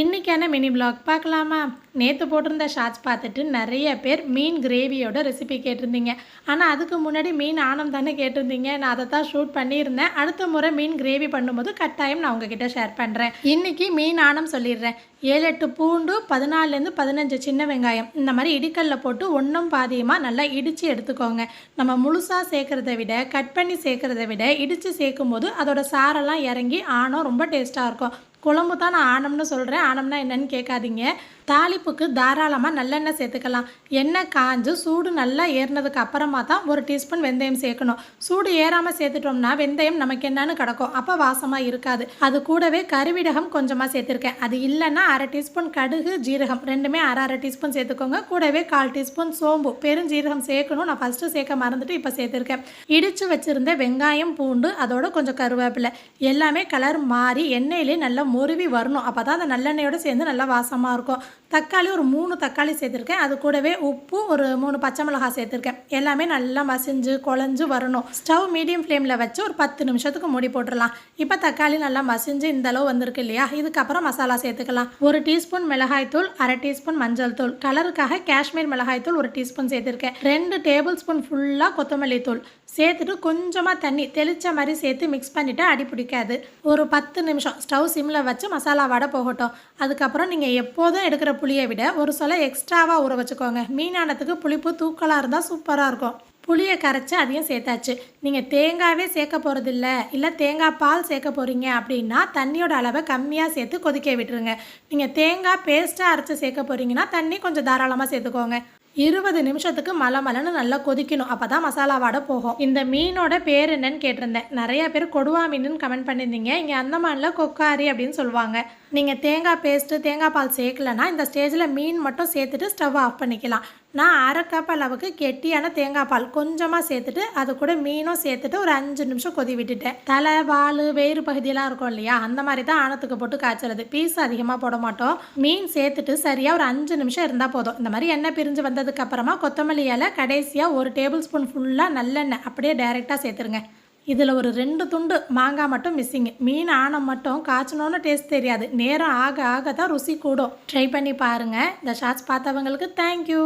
இன்றைக்கான mini black பார்க்கலாமா? நேற்று போட்டிருந்த ஷார்ட்ஸ் பார்த்துட்டு நிறைய பேர் மீன் கிரேவியோட ரெசிபி கேட்டிருந்தீங்க. ஆனால் அதுக்கு முன்னாடி மீன் ஆனம் தானே கேட்டிருந்தீங்க. நான் அதை தான் ஷூட் பண்ணியிருந்தேன். அடுத்த முறை மீன் கிரேவி பண்ணும்போது கட்டாயம் நான் உங்ககிட்ட ஷேர் பண்ணுறேன். இன்றைக்கி மீன் ஆனம் சொல்லிடுறேன். 7-8 பூண்டு, 14லேருந்து 15 சின்ன வெங்காயம் இந்த மாதிரி இடிக்கல்ல போட்டு ஒன்றும் பாதியமாக நல்லா இடித்து எடுத்துக்கோங்க. நம்ம முழுசாக சேர்க்குறத விட கட் பண்ணி சேர்க்குறத விட இடித்து சேர்க்கும் போது அதோட சாரெல்லாம் இறங்கி ஆனம் ரொம்ப டேஸ்ட்டாக இருக்கும். குழம்பு தான் நான் ஆனம்னு சொல்கிறேன். ஆனம்னா என்னன்னு கேட்காதீங்க. தாளிப்புக்கு தாராளமாக நல்லெண்ணெய் சேர்த்துக்கலாம். எண்ணெய் காஞ்சு சூடு நல்லா ஏறினதுக்கு அப்புறமா தான் 1 டீஸ்பூன் வெந்தயம் சேர்க்கணும். சூடு ஏறாமல் சேர்த்துட்டோம்னா வெந்தயம் நமக்கு என்னன்னு கிடக்கும், அப்போ வாசமாக இருக்காது. அது கூடவே கருவிடகம் கொஞ்சமாக சேர்த்துருக்கேன். அது இல்லைன்னா 1/2 டீஸ்பூன் கடுகு, ஜீரகம் ரெண்டுமே 1/2 டீஸ்பூன் சேர்த்துக்கோங்க. கூடவே 1/4 டீஸ்பூன் சோம்பு, பெருஞ்சீரகம் சேர்க்கணும். நான் ஃபஸ்ட்டு சேர்க்க மறந்துட்டு இப்போ சேர்த்துருக்கேன். இடித்து வச்சுருந்த வெங்காயம், பூண்டு, அதோட கொஞ்சம் கருவேப்பிலை எல்லாமே கலர் மாறி எண்ணெயிலே நல்லா முருவி வரணும். அப்போ தான் அந்த நல்லெண்ணெயோடு சேர்ந்து நல்லா வாசமாக இருக்கும். தக்காளி ஒரு 3 தக்காளி சேர்த்துருக்கேன். அது கூடவே உப்பு ஒரு 3 பச்சை மிளகாய் சேர்த்துருக்கேன். எல்லாமே நல்லா மசிஞ்சு குழஞ்சு வரணும். ஸ்டவ் மீடியம் ஃப்ளேமில் வச்சு ஒரு 10 நிமிஷத்துக்கு மூடி போட்டுடலாம். இப்போ தக்காளி நல்லா மசிஞ்சு இந்த அளவு வந்திருக்கு இல்லையா? இதுக்கப்புறம் மசாலா சேர்த்துக்கலாம். 1 டீஸ்பூன் மிளகாய்த்தூள், 1/2 டீஸ்பூன் மஞ்சள் தூள், கலருக்காக காஷ்மீர் மிளகாய்த்தூள் 1 டீஸ்பூன் சேர்த்துருக்கேன். 2 டேபிள் ஸ்பூன் ஃபுல்லாக கொத்தமல்லி தூள் சேர்த்துட்டு கொஞ்சமாக தண்ணி தெளித்த மாதிரி சேர்த்து மிக்ஸ் பண்ணிவிட்டு அடி பிடிக்காது. ஒரு 10 நிமிஷம் ஸ்டவ் சிம்மில் வச்சு மசாலா வடை போகட்டும். அதுக்கப்புறம் நீங்கள் எப்போதும் எடுக்கிற புளியை விட ஒரு சொலை எக்ஸ்ட்ராவாக ஊற வச்சுக்கோங்க. மீனானத்துக்கு புளிப்பு தூக்கலாக இருந்தால் சூப்பராக இருக்கும். புளியை கரைச்சி அதையும் சேர்த்தாச்சு. நீங்கள் தேங்காவே சேர்க்க போகிறதில்ல, இல்லை தேங்காய் பால் சேர்க்க போகிறீங்க அப்படின்னா தண்ணியோட அளவை கம்மியாக சேர்த்து கொதிக்க விட்டுருங்க. நீங்கள் தேங்காய் பேஸ்ட்டாக அரைச்சி சேர்க்க போகிறீங்கன்னா தண்ணி கொஞ்சம் தாராளமாக சேர்த்துக்கோங்க. 20 நிமிஷத்துக்கு மலமலன்னு நல்லா கொதிக்கணும். அப்போ தான் மசாலா வாடை போகும். இந்த மீனோட பேர் என்னன்னு கேட்டிருந்தேன். நிறைய பேர் கொடுவா மீனுன்னு கமெண்ட் பண்ணியிருந்தீங்க. இங்கே அந்தமானில் கொக்காரி அப்படின்னு சொல்லுவாங்க. நீங்கள் தேங்காய் பேஸ்ட்டு, தேங்காய் பால் சேர்க்கலன்னா இந்த ஸ்டேஜில் மீன் மட்டும் சேர்த்துட்டு ஸ்டவ் ஆஃப் பண்ணிக்கலாம். நான் 1/2 கப் அளவுக்கு கெட்டியான தேங்காய் பால் கொஞ்சமாக சேர்த்துட்டு அது கூட மீனும் சேர்த்துட்டு ஒரு 5 நிமிஷம் கொதி விட்டுட்டேன். தலை, வால், வேறு பகுதியெல்லாம் இருக்கும் இல்லையா, அந்த மாதிரி தான் ஆணத்துக்கு போட்டு காய்ச்சறது. பீஸ் அதிகமாக போட மாட்டோம். மீன் சேர்த்துட்டு சரியாக ஒரு 5 நிமிஷம் இருந்தால் போதும். இந்த மாதிரி எண்ணெய் பிரிஞ்சு வந்ததுக்கு அப்புறமா கொத்தமல்லி இலை, கடைசியாக 1 டேபிள் ஸ்பூன் ஃபுல்லாக நல்லெண்ணெய் அப்படியே டைரெக்டாக சேர்த்துருங்க. இதில் ஒரு 2 துண்டு மாங்காய் மட்டும் மிஸ்ஸிங்கு. மீன் ஆனம் மட்டும் காய்ச்சணுன்னு டேஸ்ட் தெரியாது. நேரம் ஆக ஆக தான் ருசி கூடும். ட்ரை பண்ணி பாருங்கள். இந்த ஷார்ட்ஸ் பார்த்தவங்களுக்கு தேங்க்யூ.